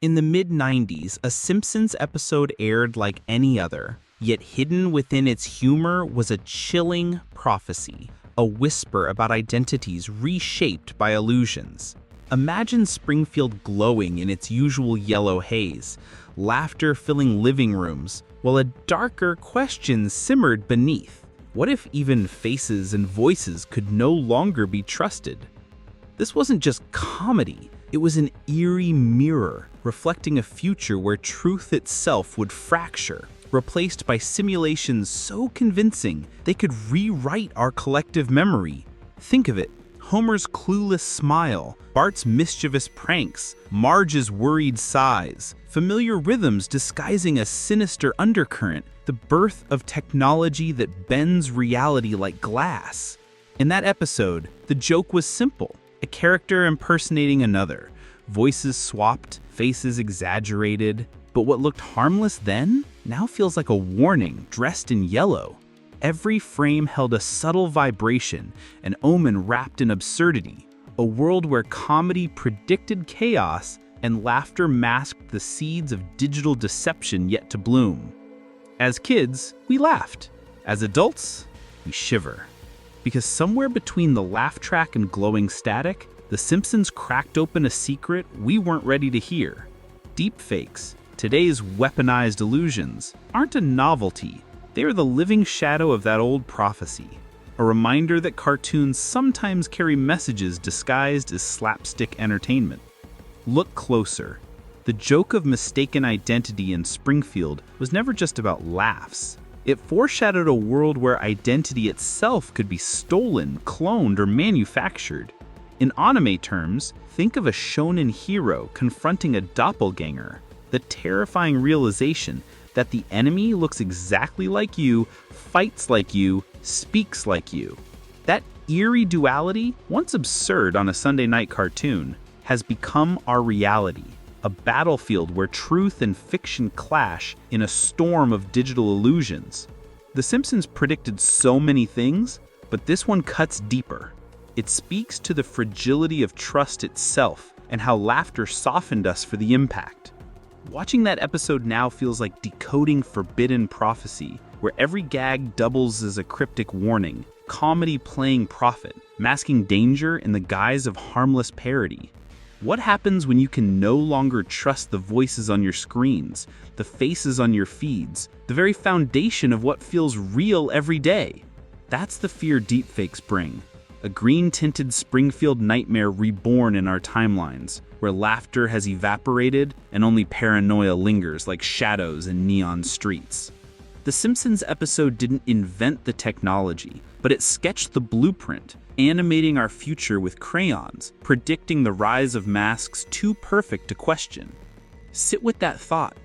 In the mid-90s, a Simpsons episode aired like any other, yet hidden within its humor was a chilling prophecy, a whisper about identities reshaped by illusions. Imagine Springfield glowing in its usual yellow haze, laughter filling living rooms, while a darker question simmered beneath. What if even faces and voices could no longer be trusted? This wasn't just comedy, it was an eerie mirror, reflecting a future where truth itself would fracture, replaced by simulations so convincing they could rewrite our collective memory. Think of it. Homer's clueless smile, Bart's mischievous pranks, Marge's worried sighs, familiar rhythms disguising a sinister undercurrent, the birth of technology that bends reality like glass. In that episode, the joke was simple, a character impersonating another, voices swapped, faces exaggerated, but what looked harmless then now feels like a warning dressed in yellow. Every frame held a subtle vibration, an omen wrapped in absurdity, a world where comedy predicted chaos and laughter masked the seeds of digital deception yet to bloom. As kids, we laughed. As adults, we shiver. Because somewhere between the laugh track and glowing static, The Simpsons cracked open a secret we weren't ready to hear. Deepfakes, today's weaponized illusions, aren't a novelty. They are the living shadow of that old prophecy, a reminder that cartoons sometimes carry messages disguised as slapstick entertainment. Look closer. The joke of mistaken identity in Springfield was never just about laughs. It foreshadowed a world where identity itself could be stolen, cloned, or manufactured. In anime terms, think of a shonen hero confronting a doppelganger, the terrifying realization that the enemy looks exactly like you, fights like you, speaks like you. That eerie duality, once absurd on a Sunday night cartoon, has become our reality, a battlefield where truth and fiction clash in a storm of digital illusions. The Simpsons predicted so many things, but this one cuts deeper. It speaks to the fragility of trust itself and how laughter softened us for the impact. Watching that episode now feels like decoding forbidden prophecy, where every gag doubles as a cryptic warning, comedy playing prophet, masking danger in the guise of harmless parody. What happens when you can no longer trust the voices on your screens, the faces on your feeds, the very foundation of what feels real every day? That's the fear deepfakes bring. A green-tinted Springfield nightmare reborn in our timelines, where laughter has evaporated and only paranoia lingers like shadows in neon streets. The Simpsons episode didn't invent the technology, but it sketched the blueprint, animating our future with crayons, predicting the rise of masks too perfect to question. Sit with that thought.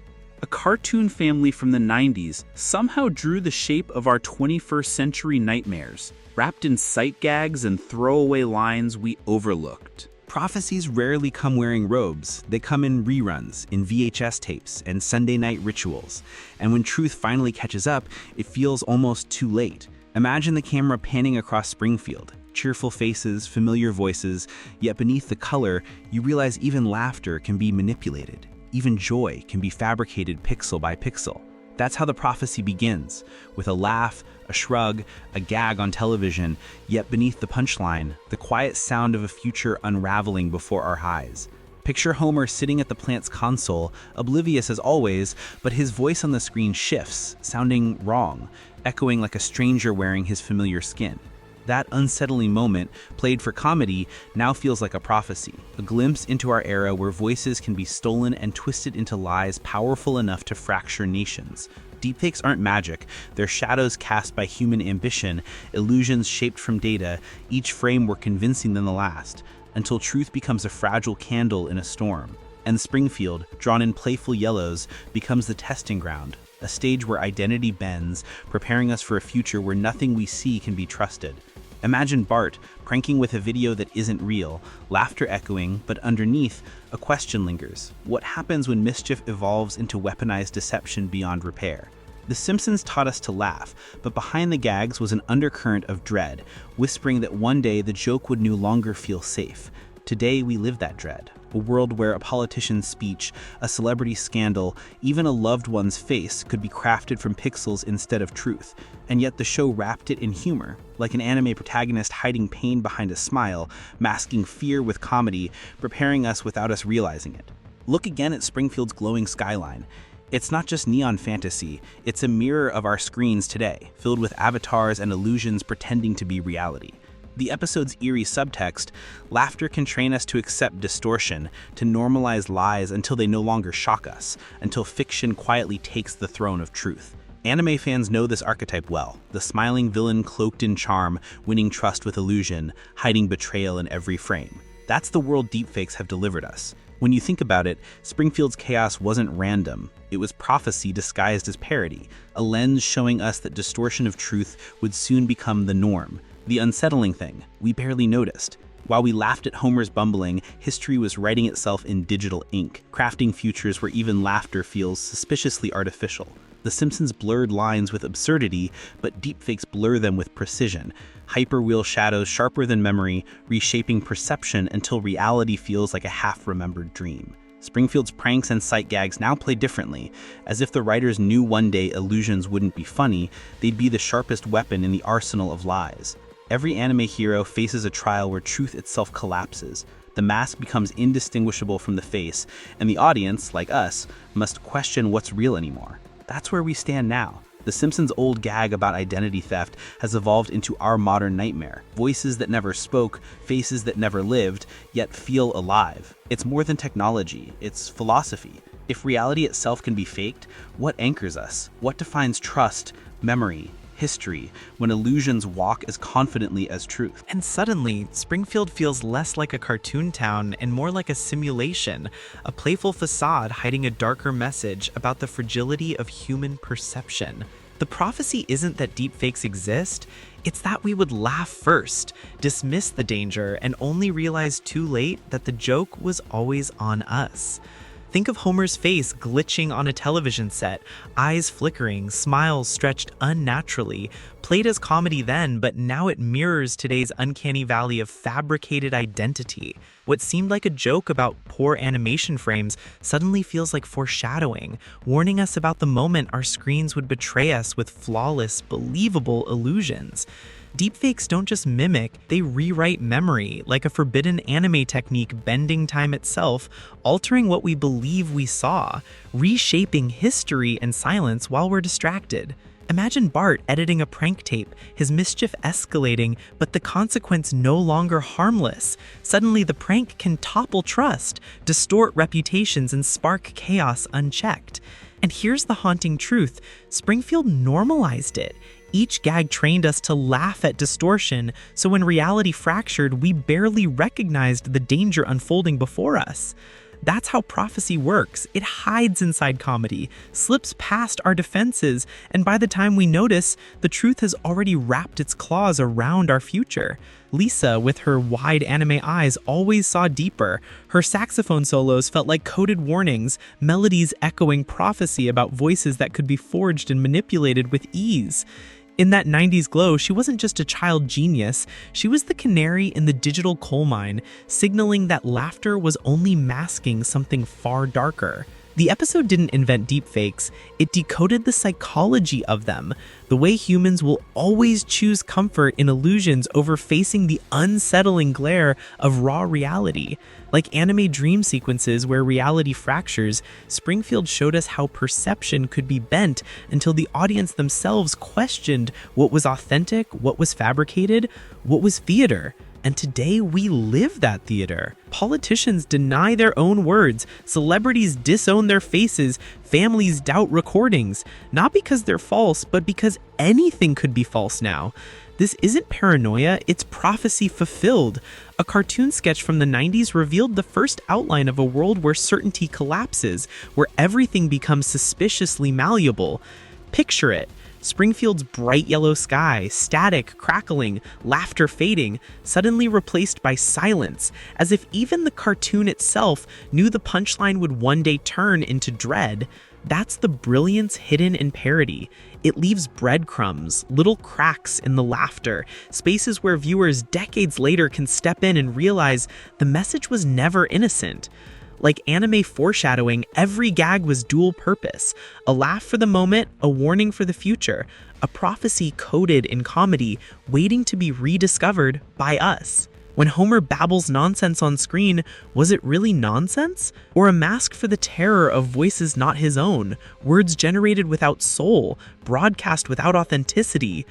A cartoon family from the 90s somehow drew the shape of our 21st century nightmares, wrapped in sight gags and throwaway lines we overlooked. Prophecies rarely come wearing robes. They come in reruns, in VHS tapes, and Sunday night rituals. And when truth finally catches up, it feels almost too late. Imagine the camera panning across Springfield. Cheerful faces, familiar voices, yet beneath the color, you realize even laughter can be manipulated. Even joy can be fabricated pixel by pixel. That's how the prophecy begins, with a laugh, a shrug, a gag on television, yet beneath the punchline, the quiet sound of a future unraveling before our eyes. Picture Homer sitting at the plant's console, oblivious as always, but his voice on the screen shifts, sounding wrong, echoing like a stranger wearing his familiar skin. That unsettling moment, played for comedy, now feels like a prophecy, a glimpse into our era where voices can be stolen and twisted into lies powerful enough to fracture nations. Deepfakes aren't magic, they're shadows cast by human ambition, illusions shaped from data, each frame more convincing than the last, until truth becomes a fragile candle in a storm. And Springfield, drawn in playful yellows, becomes the testing ground, a stage where identity bends, preparing us for a future where nothing we see can be trusted. Imagine Bart pranking with a video that isn't real, laughter echoing, but underneath, a question lingers. What happens when mischief evolves into weaponized deception beyond repair? The Simpsons taught us to laugh, but behind the gags was an undercurrent of dread, whispering that one day the joke would no longer feel safe. Today, we live that dread. A world where a politician's speech, a celebrity scandal, even a loved one's face could be crafted from pixels instead of truth. And yet the show wrapped it in humor, like an anime protagonist hiding pain behind a smile, masking fear with comedy, preparing us without us realizing it. Look again at Springfield's glowing skyline. It's not just neon fantasy, it's a mirror of our screens today, filled with avatars and illusions pretending to be reality. The episode's eerie subtext, laughter can train us to accept distortion, to normalize lies until they no longer shock us, until fiction quietly takes the throne of truth. Anime fans know this archetype well, the smiling villain cloaked in charm, winning trust with illusion, hiding betrayal in every frame. That's the world deepfakes have delivered us. When you think about it, Springfield's chaos wasn't random. It was prophecy disguised as parody, a lens showing us that distortion of truth would soon become the norm. The unsettling thing, we barely noticed. While we laughed at Homer's bumbling, history was writing itself in digital ink, crafting futures where even laughter feels suspiciously artificial. The Simpsons blurred lines with absurdity, but deepfakes blur them with precision. Hyperwheel shadows sharper than memory, reshaping perception until reality feels like a half-remembered dream. Springfield's pranks and sight gags now play differently. As if the writers knew one day illusions wouldn't be funny, they'd be the sharpest weapon in the arsenal of lies. Every anime hero faces a trial where truth itself collapses. The mask becomes indistinguishable from the face, and the audience, like us, must question what's real anymore. That's where we stand now. The Simpsons' old gag about identity theft has evolved into our modern nightmare. Voices that never spoke, faces that never lived, yet feel alive. It's more than technology, it's philosophy. If reality itself can be faked, what anchors us? What defines trust, memory, history, when illusions walk as confidently as truth? And suddenly, Springfield feels less like a cartoon town and more like a simulation, a playful facade hiding a darker message about the fragility of human perception. The prophecy isn't that deepfakes exist, it's that we would laugh first, dismiss the danger, and only realize too late that the joke was always on us. Think of Homer's face glitching on a television set, eyes flickering, smiles stretched unnaturally, played as comedy then, but now it mirrors today's uncanny valley of fabricated identity. What seemed like a joke about poor animation frames suddenly feels like foreshadowing, warning us about the moment our screens would betray us with flawless, believable illusions. Deepfakes don't just mimic, they rewrite memory, like a forbidden anime technique bending time itself, altering what we believe we saw, reshaping history and silence while we're distracted. Imagine Bart editing a prank tape, his mischief escalating, but the consequence no longer harmless. Suddenly the prank can topple trust, distort reputations, and spark chaos unchecked. And here's the haunting truth, Springfield normalized it. Each gag trained us to laugh at distortion, so when reality fractured, we barely recognized the danger unfolding before us. That's how prophecy works. It hides inside comedy, slips past our defenses, and by the time we notice, the truth has already wrapped its claws around our future. Lisa, with her wide anime eyes, always saw deeper. Her saxophone solos felt like coded warnings, melodies echoing prophecy about voices that could be forged and manipulated with ease. In that 90s glow, she wasn't just a child genius, she was the canary in the digital coal mine, signaling that laughter was only masking something far darker. The episode didn't invent deepfakes, it decoded the psychology of them, the way humans will always choose comfort in illusions over facing the unsettling glare of raw reality. Like anime dream sequences where reality fractures, Springfield showed us how perception could be bent until the audience themselves questioned what was authentic, what was fabricated, what was theater. And today we live that theater. Politicians deny their own words, celebrities disown their faces, families doubt recordings, not because they're false, but because anything could be false now. This isn't paranoia, it's prophecy fulfilled. A cartoon sketch from the 90s revealed the first outline of a world where certainty collapses, where everything becomes suspiciously malleable. Picture it. Springfield's bright yellow sky, static, crackling, laughter fading, suddenly replaced by silence, as if even the cartoon itself knew the punchline would one day turn into dread. That's the brilliance hidden in parody. It leaves breadcrumbs, little cracks in the laughter, spaces where viewers decades later can step in and realize the message was never innocent. Like anime foreshadowing, every gag was dual purpose: a laugh for the moment, a warning for the future, a prophecy coded in comedy, waiting to be rediscovered by us. When Homer babbles nonsense on screen, was it really nonsense? Or a mask for the terror of voices not his own, words generated without soul, broadcast without authenticity?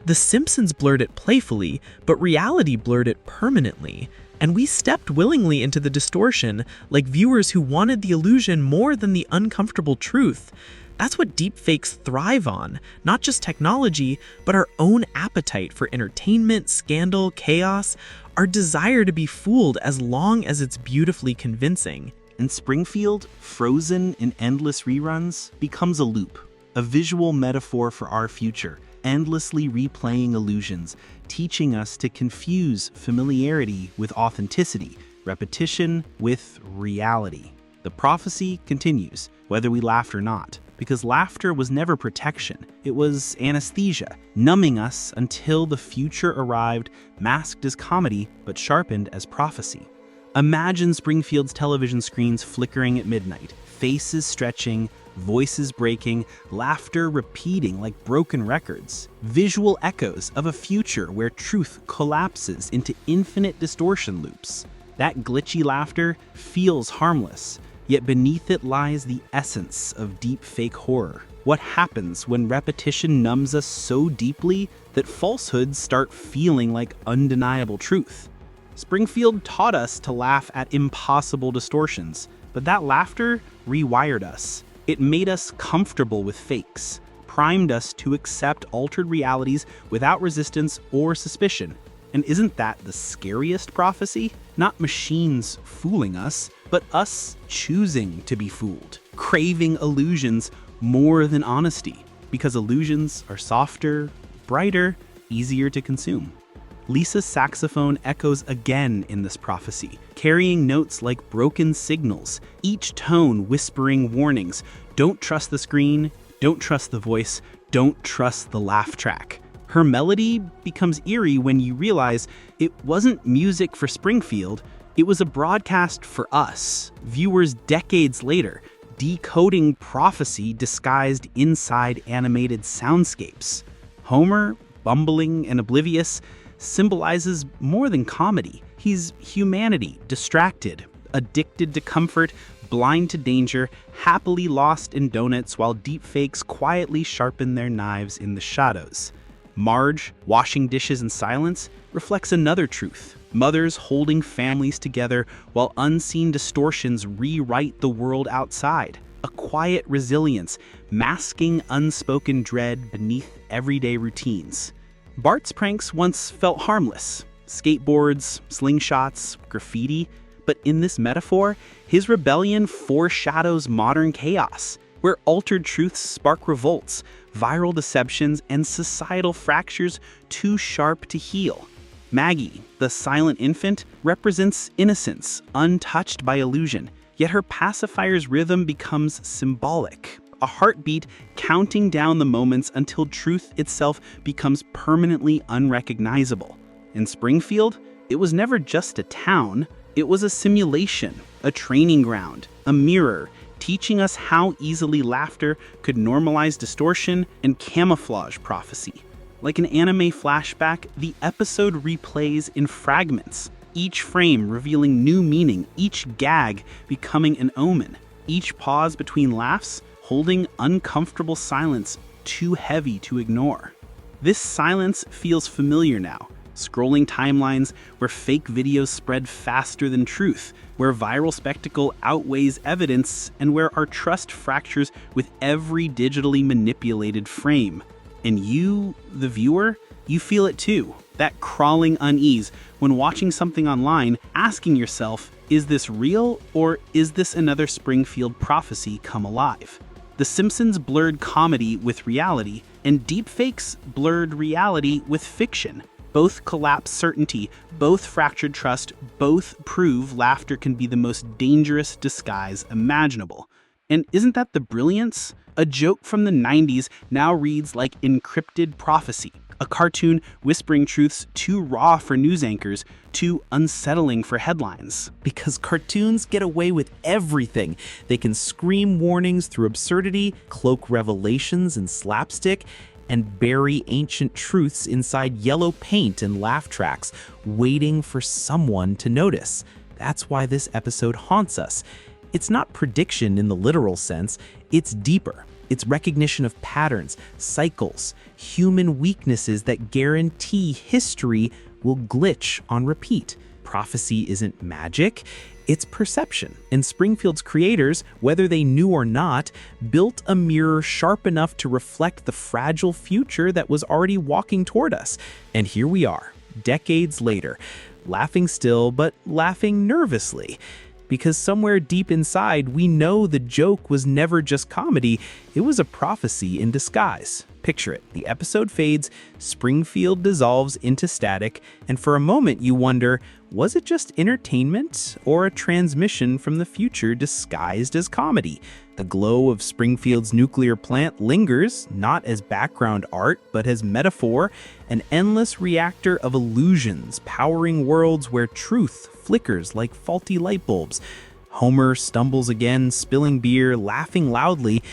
The Simpsons blurred it playfully, but reality blurred it permanently. And we stepped willingly into the distortion, like viewers who wanted the illusion more than the uncomfortable truth. That's what deepfakes thrive on, not just technology, but our own appetite for entertainment, scandal, chaos, our desire to be fooled as long as it's beautifully convincing. And Springfield, frozen in endless reruns, becomes a loop, a visual metaphor for our future, endlessly replaying illusions, teaching us to confuse familiarity with authenticity, repetition with reality. The prophecy continues, whether we laughed or not, because laughter was never protection. It was anesthesia, numbing us until the future arrived, masked as comedy, but sharpened as prophecy. Imagine Springfield's television screens flickering at midnight, faces stretching, voices breaking, laughter repeating like broken records, visual echoes of a future where truth collapses into infinite distortion loops. That glitchy laughter feels harmless, yet beneath it lies the essence of deepfake horror. What happens when repetition numbs us so deeply that falsehoods start feeling like undeniable truth? Springfield taught us to laugh at impossible distortions, but that laughter rewired us. It made us comfortable with fakes, primed us to accept altered realities without resistance or suspicion. And isn't that the scariest prophecy? Not machines fooling us, but us choosing to be fooled, craving illusions more than honesty, because illusions are softer, brighter, easier to consume. Lisa's saxophone echoes again in this prophecy, carrying notes like broken signals, each tone whispering warnings. Don't trust the screen, don't trust the voice, don't trust the laugh track. Her melody becomes eerie when you realize it wasn't music for Springfield, it was a broadcast for us, viewers decades later, decoding prophecy disguised inside animated soundscapes. Homer, bumbling and oblivious, symbolizes more than comedy. He's humanity, distracted, addicted to comfort, blind to danger, happily lost in donuts while deepfakes quietly sharpen their knives in the shadows. Marge, washing dishes in silence, reflects another truth. Mothers holding families together while unseen distortions rewrite the world outside. A quiet resilience, masking unspoken dread beneath everyday routines. Bart's pranks once felt harmless. Skateboards, slingshots, graffiti. But in this metaphor, his rebellion foreshadows modern chaos, where altered truths spark revolts, viral deceptions, and societal fractures too sharp to heal. Maggie, the silent infant, represents innocence, untouched by illusion, yet her pacifier's rhythm becomes symbolic. A heartbeat counting down the moments until truth itself becomes permanently unrecognizable. In Springfield, it was never just a town, it was a simulation, a training ground, a mirror, teaching us how easily laughter could normalize distortion and camouflage prophecy. Like an anime flashback, the episode replays in fragments, each frame revealing new meaning, each gag becoming an omen, each pause between laughs holding uncomfortable silence too heavy to ignore. This silence feels familiar now, scrolling timelines where fake videos spread faster than truth, where viral spectacle outweighs evidence, and where our trust fractures with every digitally manipulated frame. And you, the viewer, you feel it too, that crawling unease when watching something online, asking yourself, is this real or is this another Springfield prophecy come alive? The Simpsons blurred comedy with reality, And deepfakes blurred reality with fiction. Both collapse certainty, both fractured trust, both prove laughter can be the most dangerous disguise imaginable. And isn't that the brilliance? A joke from the 90s now reads like encrypted prophecy. A cartoon whispering truths too raw for news anchors, too unsettling for headlines. Because cartoons get away with everything. They can scream warnings through absurdity, cloak revelations in slapstick, and bury ancient truths inside yellow paint and laugh tracks, waiting for someone to notice. That's why this episode haunts us. It's not prediction in the literal sense, it's deeper. It's recognition of patterns, cycles, human weaknesses that guarantee history will glitch on repeat. Prophecy isn't magic, it's perception. And Springfield's creators, whether they knew or not, built a mirror sharp enough to reflect the fragile future that was already walking toward us. And here we are, decades later, laughing still, but laughing nervously. Because somewhere deep inside, we know the joke was never just comedy, it was a prophecy in disguise. Picture it. The episode fades, Springfield dissolves into static, and for a moment you wonder, was it just entertainment or a transmission from the future disguised as comedy? The glow of Springfield's nuclear plant lingers, not as background art, but as metaphor, an endless reactor of illusions powering worlds where truth flickers like faulty light bulbs. Homer stumbles again, spilling beer, laughing loudly,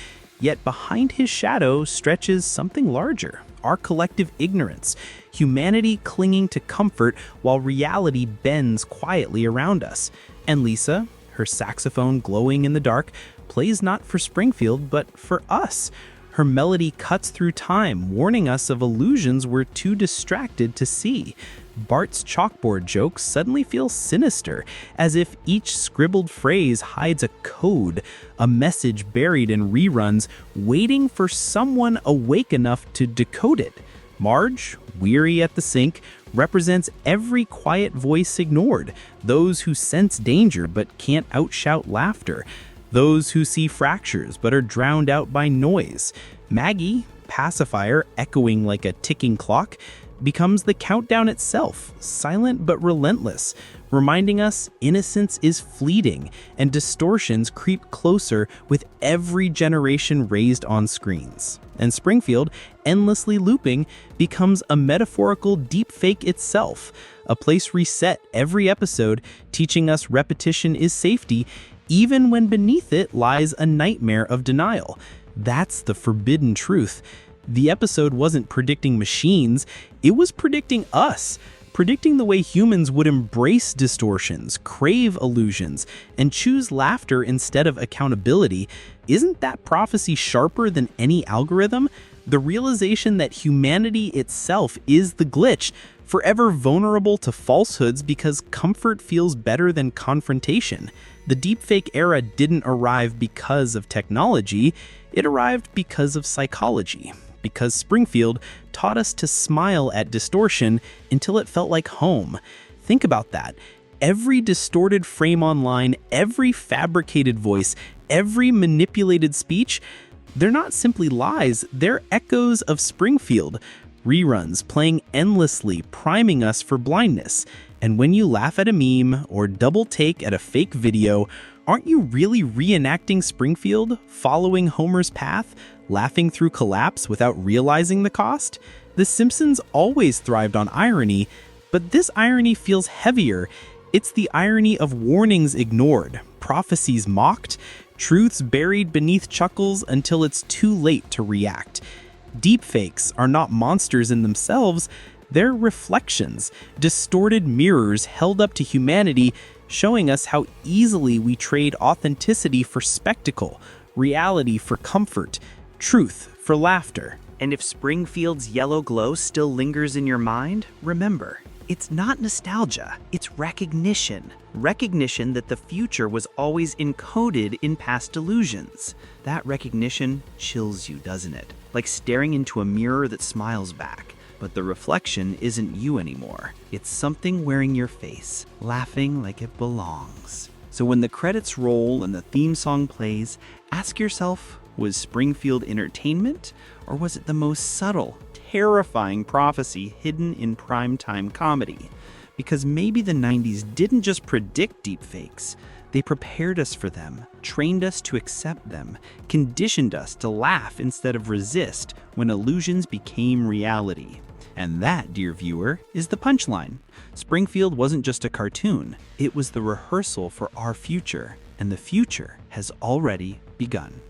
yet behind his shadow stretches something larger, our collective ignorance, humanity clinging to comfort while reality bends quietly around us. And Lisa, her saxophone glowing in the dark, plays not for Springfield, but for us. Her melody cuts through time, warning us of illusions we're too distracted to see. Bart's chalkboard jokes suddenly feel sinister, as if each scribbled phrase hides a code, a message buried in reruns, waiting for someone awake enough to decode it. Marge, weary at the sink, represents every quiet voice ignored, those who sense danger but can't outshout laughter, those who see fractures but are drowned out by noise. Maggie, pacifier echoing like a ticking clock, becomes the countdown itself, silent but relentless, reminding us innocence is fleeting and distortions creep closer with every generation raised on screens. And Springfield, endlessly looping, becomes a metaphorical deepfake itself, a place reset every episode, teaching us repetition is safety, even when beneath it lies a nightmare of denial. That's the forbidden truth. The episode wasn't predicting machines, it was predicting us, predicting the way humans would embrace distortions, crave illusions, and choose laughter instead of accountability. Isn't that prophecy sharper than any algorithm? The realization that humanity itself is the glitch, forever vulnerable to falsehoods because comfort feels better than confrontation. The deepfake era didn't arrive because of technology, it arrived because of psychology. Because Springfield taught us to smile at distortion until it felt like home. Think about that. Every distorted frame online, every fabricated voice, every manipulated speech, they're not simply lies, they're echoes of Springfield. Reruns playing endlessly, priming us for blindness. And when you laugh at a meme or double take at a fake video, aren't you really reenacting Springfield, following Homer's path, laughing through collapse without realizing the cost? The Simpsons always thrived on irony, but this irony feels heavier. It's the irony of warnings ignored, prophecies mocked, truths buried beneath chuckles until it's too late to react. Deepfakes are not monsters in themselves, they're reflections, distorted mirrors held up to humanity, showing us how easily we trade authenticity for spectacle, reality for comfort, truth for laughter. And if Springfield's yellow glow still lingers in your mind, remember, it's not nostalgia, it's recognition. Recognition that the future was always encoded in past illusions. That recognition chills you, doesn't it? Like staring into a mirror that smiles back. But the reflection isn't you anymore. It's something wearing your face, laughing like it belongs. So when the credits roll and the theme song plays, ask yourself, was Springfield entertainment, or was it the most subtle, terrifying prophecy hidden in primetime comedy? Because maybe the 90s didn't just predict deepfakes, they prepared us for them, trained us to accept them, conditioned us to laugh instead of resist when illusions became reality. And that, dear viewer, is the punchline. Springfield wasn't just a cartoon, it was the rehearsal for our future, and the future has already begun.